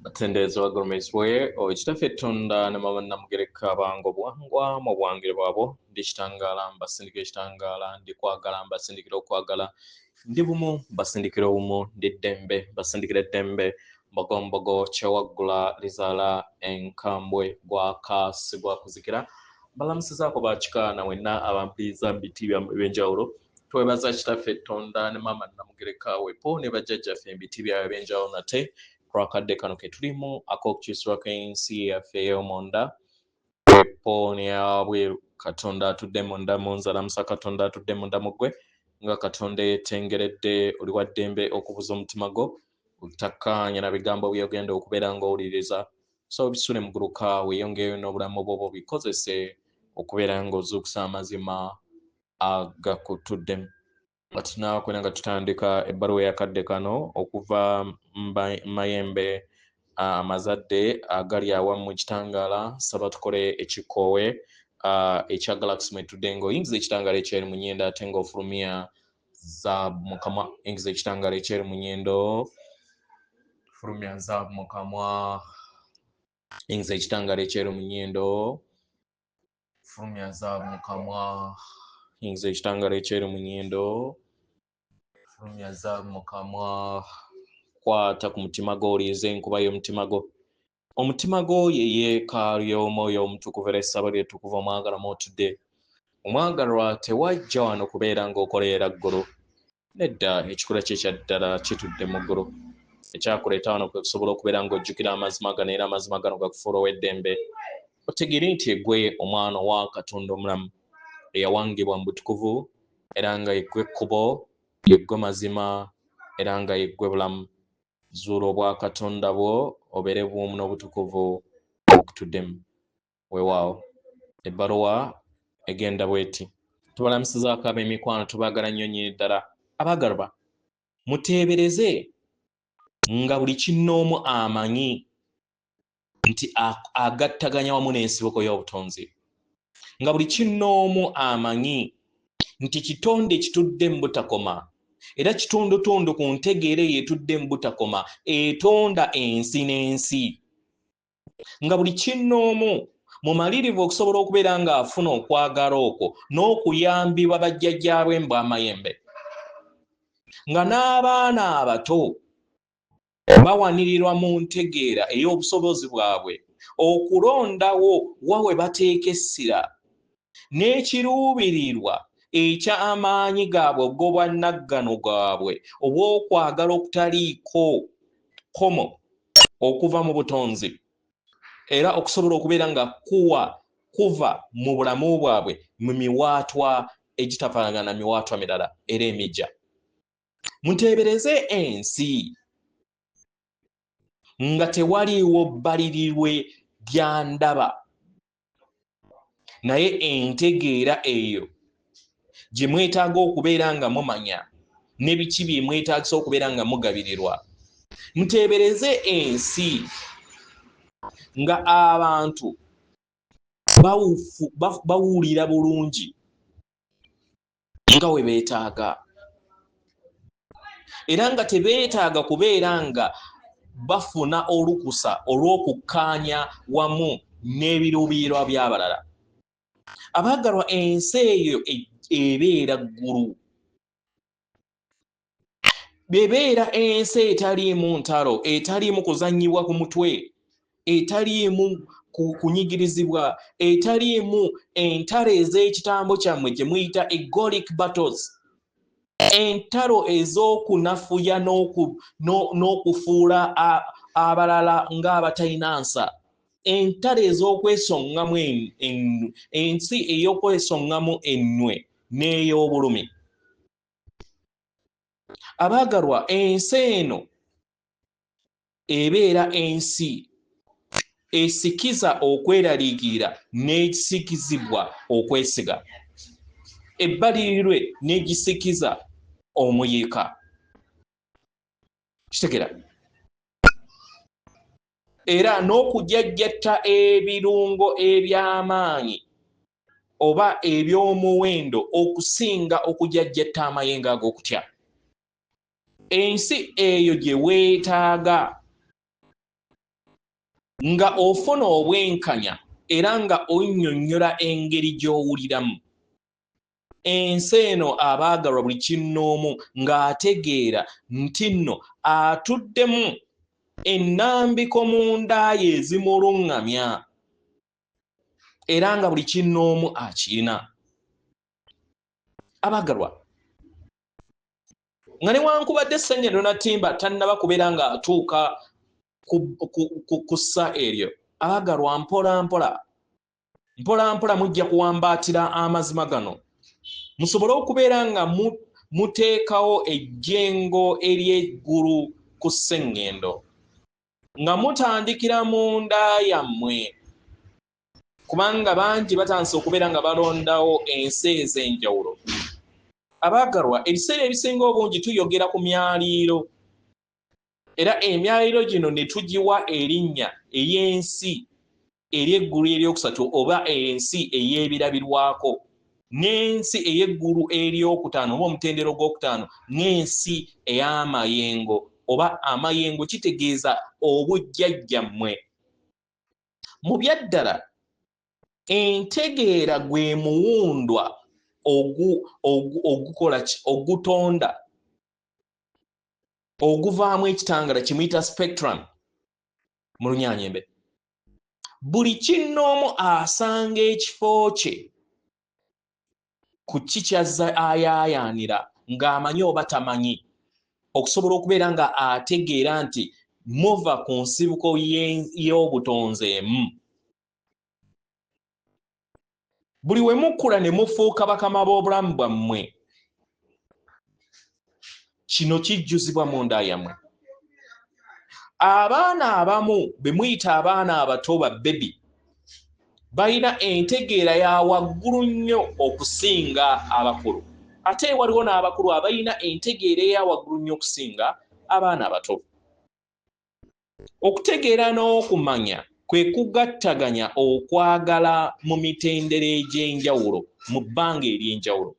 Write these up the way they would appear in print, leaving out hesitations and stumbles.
Atendeza wa goromeswe o chitafetonda na mama namugereka bango bwangwa mu bwangire bwabo ndishitangala mbasindike shitangala ndikwagala mbasindikira okwagala ndi bumu basindikira bumu ndidembe basindikira dembe mbogombogo chawagula lizala enkambwe gwakasi gwakuzikira balamusizaako bakika na wenna abampiza mbitibya ebyenjawulo twebaza kitafetonda ne mama namugereka wepo ne bajjajjaffe mbitibya ebyenjawulo nate Rakadde kano ke tulimu ak'okukyusibwa kw'ensi yaffe ey'omonda wepo yabwe katonda atudde munda mu nzalamusa katonda atudde munda mu ggwe nga katonda yeetengeredde oli wa ddembe okubuza omutima gwo otakkaanya na bigambo by'ogenda okubeera ng'owuliriza so bisule muguluka weeyongeyo n'obulamu bwo bikozese okubeera ng'ozuukusa amazima agakutuddemu Tunaakwenda nga tutandika ebbaluwa eyakadde kano okuva mayembe amazadde agali awamu mu kitangaala saba tukole ekikoowe ekya Galaxy mwetudde ng'oyingiza ekitangaala ekyeri mu nnyindo ate ng'ofulumya zaabu mu kamwa yingiza ekitangaala ekyeri mu nnyindo fulumya zaabu mu kamwa yingiza ekitangaala ekyeri mu nnyindo fulumya zaabu mu kamwa yingiza ekitangaala ekyeri mu nnyindo fulumya zaabu mu kamwa kwata ku mutima gwo oliiza enkuba y'omutima gwo omutima gwo ye yeekaalu y'omwoyo omutukuvu era essabo ly'ettukuvu omwagalwa otudde omwagalwa tewajja wano kubeera ng'okoleera ggulu nedda ekikula kye kya ddala kitudde mu ggulu ekyakuleeta wano kwe kusobola okubeera ng'ojjukira amazima gano era amazima gano gakufuula ow'eddembe otegere nti eggwe omwana wa katonda omulamu eyawangibwa mu butukuvu era nga yeggwe ekkubo yeggwe mazima era nga yeggwe bulamu zuula obwakatonda bwo obeere bw'omu n'obutukuvu okutuddemu weewaawo ebbaluwa egenda bweti tubalamusizaako ab'emikwano tubaagala nnyo nnyini ddala abaagalwa muteebereze nga buli kinnoomu amanyi nti agattaganya wamu n'ensibuko y'obutonzi nga buli kinnoomu amanyi nti kitonde kitudde mu butakoma era kitundutundu ku ntegeera yeetudde mu butakoma etonda ensi n'ensi nga buli kinnoomu mumalirivu okusobola okubeera ng'afuna okwagala okwo n'okuyambibwa bajjajjaabwe mbw amayembe nga n'abaana abato bawanirirwa mu ntegeera ey'obusobozi bwabwe okulondawo wawe bateeka essira n'ekiruubirirwa eky'amaanyi gaabwe ogw'obwannaggano bwabwe obw'okwagala okutaliiko komo okuva mu butonzi era okusobola okubeera nga kuva mu bulamu bwabwe mu miwaatwa egitafaanagana miwaatwa mirala era emijja muteebereze ensi nga tewaliiwo bbalirirwe lya ndaba naye entegeera eyo gye mwetaaga okubeera nga mumanya ne biki bye mwetaagisa okubeera nga mugabirirwa muteebereze ensi nga abantu bawulira bulungi nga we beetaaga era nga tebeetaaga kubeera nga bafuna olukusa olw'okukkaanya wamu n'ebiruubirirwa by'abalala abaagalwa ensi eyo ebeera ggulu bebeera ensi etaliimu ntalo etaliimu kuzannyibwa ku mutwe etaliimu kunyigirizibwa etaliimu entalo ez'ekitambo kyammwe gye muyita egolic battles entalo ez'okunafuya n'okufuula abalala ng'abatalina nsa entalo ez'okwesongamu ensi ey'okwesongamu ennwe n'ey'obulumi abaagalwa ensi eno ebeera ensi esikiza okweraliikirira n'ekisikizibwa okwesiga ebbalirirwe n'egisikiza omuyiika kitegera era n'okujajjatta ebirungo eby'amaanyi oba eby'omuwendo okusinga okujajjatta amayengo ag'okutya ensi eyo gye weetaaga nga ofuna obwenkanya era nga onnyonnyola engeri gy'owuliramu. Ensi eno abaagalwa buli kinnoomu ng'ategeera nti nno atuddemu ennambiko mu nda ye ezimuluŋŋamya era nga buli kinnoomu akirina. Abaagalwa, nga newankubadde Ssennyero Natimba tannaba kubeera ng'atuuka ku ssa eryo, abaagalwa mpola mujja kuwambaatira amazima gano, musobole okubeera nga muteekawo ejjengo ery'eggulu ku sseŋŋendo, nga mutandikira mu nda yammwe, kubanga bangi batandise okubeera nga balondawo ensi ez'enjawulo. Abaagalwa, ebiseera ebisinga obungi tuyogera ku myaliiro, era emyaliiro gino ne tugiwa erinnya ey'ensi ery'eggulu eryokusatu oba ensi ey'ebirabirwako, n'ensi ey'eggulu eryokutaano oba omutendero gw'okutaano, n'ensi ey'amayengo oba amayengo, kitegeeza obujjajjammwe. Mu byaddala entegeera gwe muwundwa ogutonda oguvaamu ekitangala kimuyita spectrum mu Lunyaanyembe. Buli kinnoomu asanga ekifo kye ku kikyazza ayaayaanira ng'amanyi oba tamanyi, okusobola okubeera nga ategeera nti muva ku nsibuko y'obutonzi emu. Buli we mukula ne mufuuka bakama b'obulamu bwammwe, kino kijjuzibwa mu nda yammwe. Abaana abamu be muyita abaana abato ba bebi balina entegeera ya waggulu nnyo okusinga abakulu, ate waliwo n'abakulu abalina entegeera eya waggulu nnyo okusinga abaana abato. Okutegeera n'okumanya kwe kugattaganya okwagala mu mitendera egy'enjawulo mu bbanga ery'enjawulo.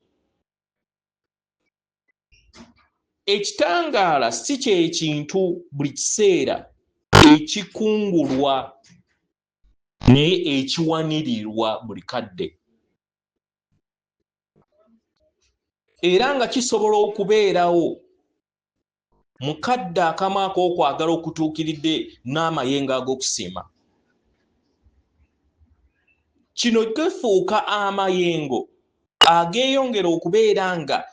Ekitangaala si kye kintu buli kiseera ekikungulwa naye ekiwanirirwa buli kadde, era nga kisobola okubeerawo mu kadde akamu ak'okwagala okutuukiridde n'amayengo ag'okusiima. Kino kifuuka amayengo ageeyongera okubeera nga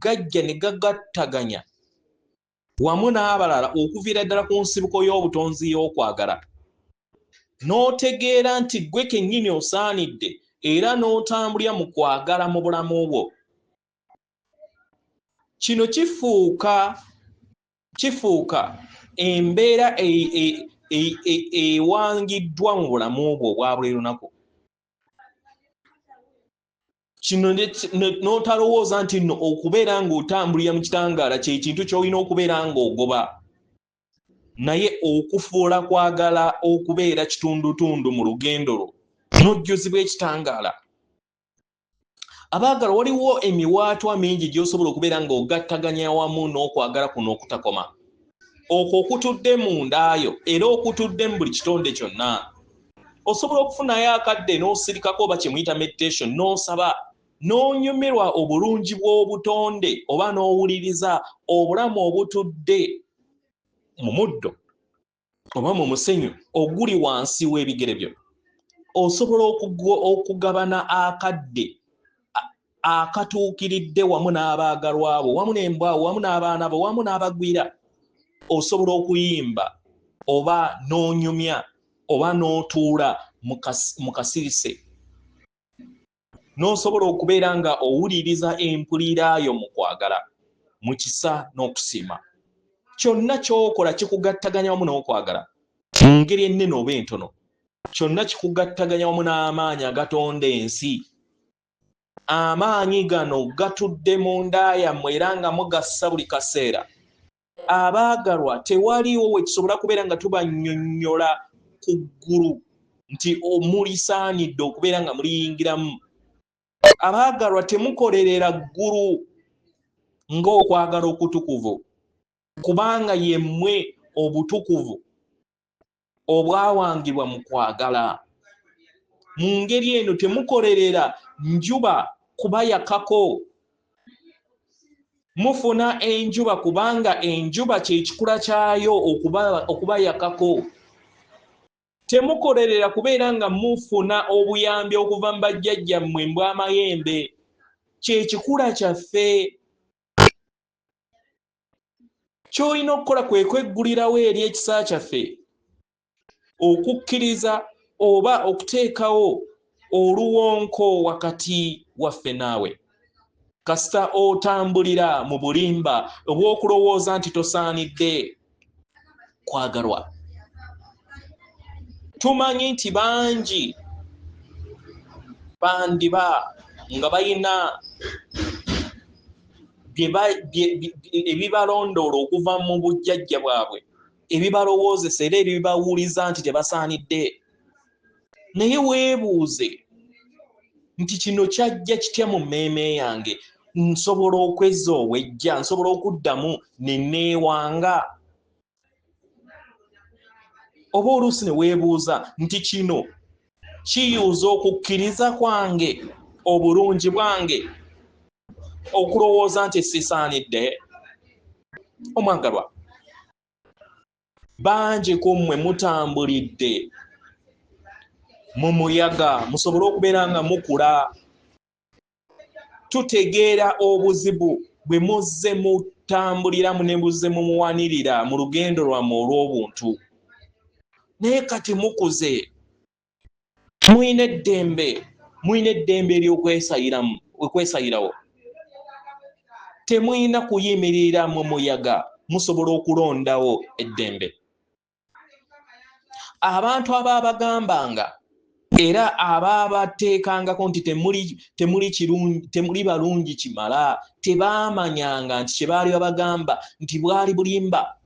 gajja ne gagattaganya wamu n'abalala okuviira ddala ku nsibuko y'obutonzi y'okwagala, n'otegeera nti ggwe kennyini osaanidde era n'otambulira mu kwagala mu bulamu bwo. Kino kifuuka embeera ewangiddwa mu bulamu bwo obwa buli lunaku. Kino n'otalowooza nti nno okubeera ng'otambulira mu kitangaala kye kintu ky'olina okubeera ng'ogoba, naye okufuula kwagala okubeera kitundutundu mu lugendo lwo n'ojjuzibwa ekitangaala. Abaagala, waliwo emiwaatwa mingi gy'osobola okubeera ng'ogattaganya wamu n'okwagala kuno okutakoma, okwo okutudde mu ndaayo era okutudde mu buli kitonde kyonna. Osobola okufunayo akadde n'osirikako oba kye muyita meditation, n'osaba n'onyumirwa obulungi bw'obutonde oba n'owuliriza obulamu obutudde mu muddo oba mu musenyu oguli wansi w'ebigere byo. Osobola okugabana akadde akatuukiridde wamu n'abaagalwa bo, wamu n'embwa wamu n'abaana bo, wamu n'abagwira. Osobola okuyimba oba n'onyumya oba n'otuula mu kasirise, n'osobola okubeera nga owuliriza empuliraayo mu kwagala, mu kisa n'okusiima. Kyonna ky'okola kikugattaganya wamu n'okwagala mu ngeri ennene oba entono. Kyonna kikugattaganya wamu n'amaanyi agatonda ensi. Amaanyi gano gatudde mu nda yammwe era nga mugassa buli kaseera. Abaagalwa, tewaliwo we kisobola kubeera nga tubannyonnyola ku ggulu nti mulisaanidde okubeera nga muliyingiramu. Abaagalwa, temukolerera ggulu ng'okwagala okutukuvu, kubanga yemmwe obutukuvu obwawangibwa mu kwagala. Mu ngeri eno temukolerera njuba kubayakako. Mufuna enjuba kubanga enjuba kye kikula kyayo okubayakako. Temukolerera kubeera nga mufuna obuyambi okuva mu bajjajjammwe mbw'amayembe. Kye kikula kyaffe. Ky'olina okukola kwe kweggulirawo eri ekisa kyaffe, okukkiriza oba okuteekawo oluwonko wakati waffe naawe. Kasita otambulira mu bulimba obw'okulowooza nti tosaanidde kwagalwa. Tumanyi nti bangi bandiba nga bayina ebibalondoola okuva mu bujjajja bwabwe, ebibalowoozesa era ebibawuliza nti tebasaanidde. Naye weebuuze nti kino kyajja kitya mu mmeeme yange? Nsobola okwezza owejja? Nsobola okuddamu ne neewanga? Oba oluusi ne weebuuza nti kino kiyuza okukkiriza kwange, obulungi bwange, okulowooza nti sisaanidde? Omwagalwa, bangi ku mmwe mutambulidde mu muyaga musobole okubeera nga mukula. Tutegeera obuzibu bwe muzze mutambuliramu ne muzze mumuwanirira mu lugendo lwammwe olw'obuntu. Naye kati mukuze, muyina eddembe ery'okwesayirawo. Temuyina kuyimirira mu muyaga, musobola okulondawo eddembe. Abantu ababagambanga era ababateekangako nti temuli balungi kimala, tebaamanyanga nti kye baali babagamba nti bwali bulimba.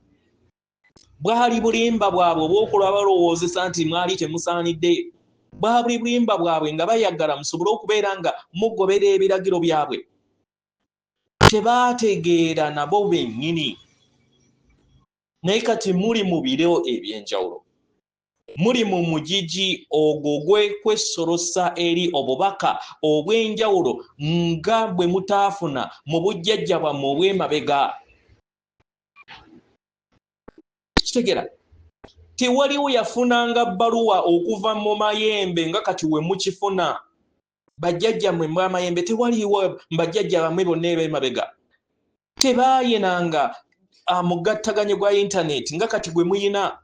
Bwali bulimba bwabwe obw'okulwa balowoozesa nti mwali temusaanidde. Bwali bulimba bwabwe nga bayagala musobole okubeera nga mugobera ebiragiro byabwe. Tebaategeera nabo bennyini. Naye kati muli mu biro eby'enjawulo. Muli mu mugigi ogwo gw'okwesolosa eri obubaka obw'enjawulo nga bwe mutaafuna mu bujjajja bwammwe obw'emabega. Kitegeera, tewaliwo yafunanga bbaluwa okuva mu mayembe nga kati we mukifuna. Bajjajjammwe mbw'amayembe tewaliwo bajjajja bammwe bonna eb'emabega. Tebaayinanga mugattaganye gwa intaneti nga kati gwe muyina.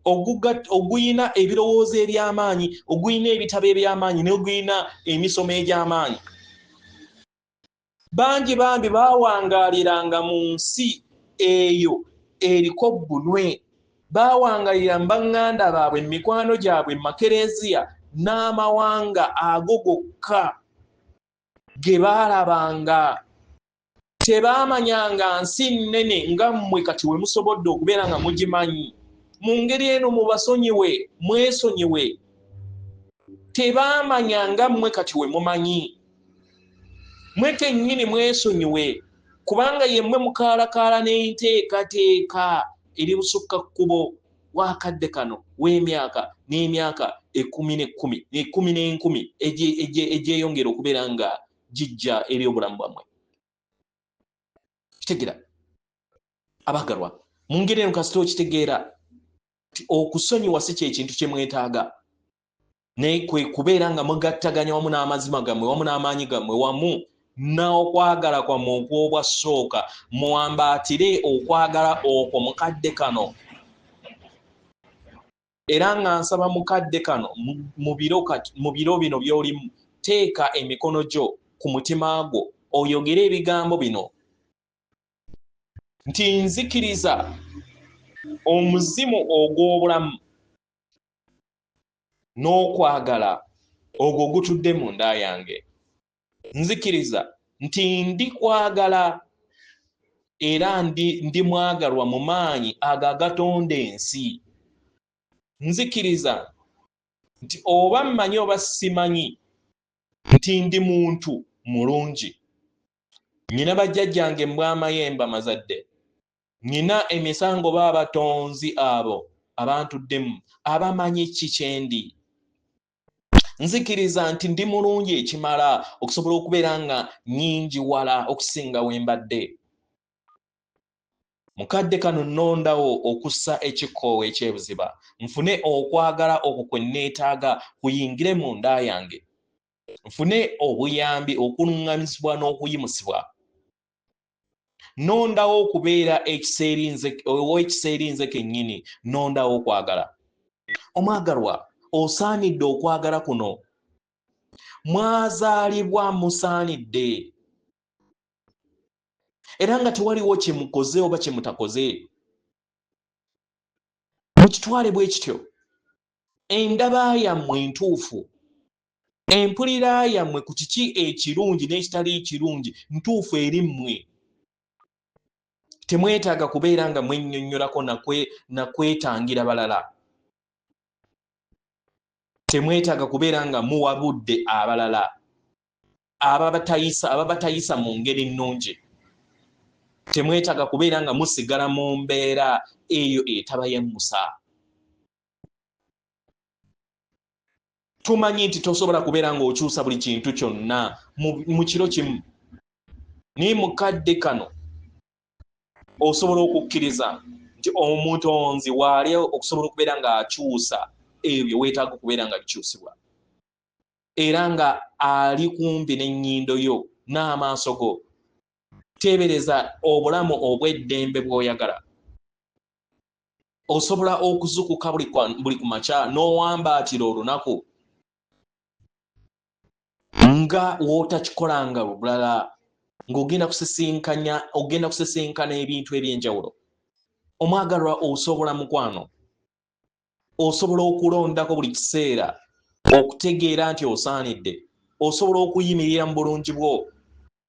Oguyina ebirowoozo eby'amaanyi, oguyina ebitabo eby'amaanyi, n'oguyina emisomo egy'amaanyi. Bangi bambi baawangaaliranga mu nsi eyo eriko bbunwe. Baawangaalira mu baŋŋanda baabwe, mu mikwano gyabwe, mu makereziya n'amawanga ago gokka ge baalabanga. Tebaamanyanga nsi nnene nga mmwe kati we musobodde okubeera nga mugimanyi. Mu ngeri eno mubasonyiwe, mwesonyiwe. Tebaamanyanga mmwe kati we mumanyi. Mwe kennyini mwesonyiwe kubanga yemmwe mukaalakaala n'enteekateeka eri busukka kkubo wakadde kano w'emyaka n'emyaka 10 egyeyongera okubeera nga gijja eri obulamu bwammwe. Kitegeera abagalwa, mu ngeri eno kasita okitegeera okusonyiwa si kyekintu kye mwetaaga, naye kwe kubeera nga mugattaganya wamu n'amazima gammwe wamu n'amaanyi gammwe wamu n'okwagala kwammwe okw'obwasooka, muwambaatire okwagala okwo mukadde kano. Era nga nsaba mukadde kano mu biro bino by'olimu, teeka emikono gyo ku mutima gwo oyogere ebigambo bino nti nzikiriza omuzimu ogw'obulamu n'okwagala ogwo gutudde mu nda yange. Nzikiriza nti ndi kwagala era ndi mwagalwa mu maanyi ago agatonda ensi. Nzikiriza nti oba mmanyi oba simanyi nti ndi muntu mulungi. Nnyina bajjajjange mbw'amayembe amazadde. Nnyina emisango b'abatonzi abo abantuddemu abamanyi kikyendi. Nzikiriza nti ndi mulungi ekimala okusobola okubeera nga nnyingi wala okusinga wembadde. Mukadde kano nnondawo okussa ekikoowe ekyebuziba, nfune okwagala okwo kwe neetaaga kuyingire mu nda yange, nfune obuyambi okuluŋŋamizibwa n'okuyimusibwa. Nnondawo okubeera ekiseeri nze kennyini, nnondawo okwagala. Omwagalwa, osaanidde okwagala kuno. Mwazaalibwa musaanidde. Era nga tewaliwo kye mukoze oba kye mutakoze. Mukitwale bwe kityo. Endaba yammwe entuufu, empulira yammwe ku kiki ekirungi n'ekitali kirungi ntuufu eri mmwe. Temwetaaga kubeera nga mwennyonnyolako nakwetangira balala. Temwetaaga kubeera nga muwabudde abalala ababatayisa mu ngeri nnungi. Temwetaaga kubeera nga musigala mu mbeera eyo etabayemmusa. Tumanyi nti tosobola kubeera ng'okyusa buli kintu kyonna mu kiro kimu. Naye mukadde kano osobola okukkiriza nti omutonzi waali okusobola okubeera ng'akyusa ebyo weetaaga okubeera nga bikyusibwa. Era nga ali kumpi n'ennyindo yo n'amaaso go. Teebereza obulamu obw'eddembe bw'oyagala. Osobola okuzukuka buli ku makya n'owambaatira olunaku nga w'otakikolanga bulala, ng'ogenda kusisinkana ebintu eby'enjawulo. Omwagalwa, osobola mukwano, osobola okulondako buli kiseera okutegeera nti osaanidde. Osobola okuyimirira mu bulungi bwo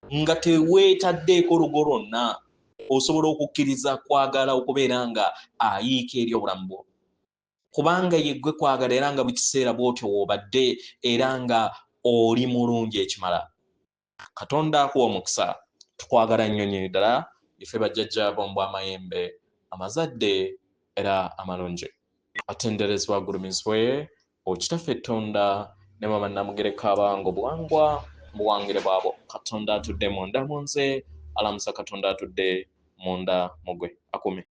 nga teweetaddeeko lugo lwonna. Osobola okukkiriza kwagala okubeera nga ayiika eri obulamu bwo, kubanga yeggwe kwagala era nga buli kiseera bw'otyo w'obadde era nga oli mulungi ekimala. Katonda akuwa omukisa. Tukwagala nnyo nnyo ddala ife bajjajjaabo mbwa amayembe amazadde era amalungi. Atenderezebwa agulumizibwe Okitaffe Tonda ne Mama Namugereka abange obuwangwa mu buwangire bwabo. Katonda atudde munda mu nze, alamusa Katonda atudde munda mu gwe. Akume.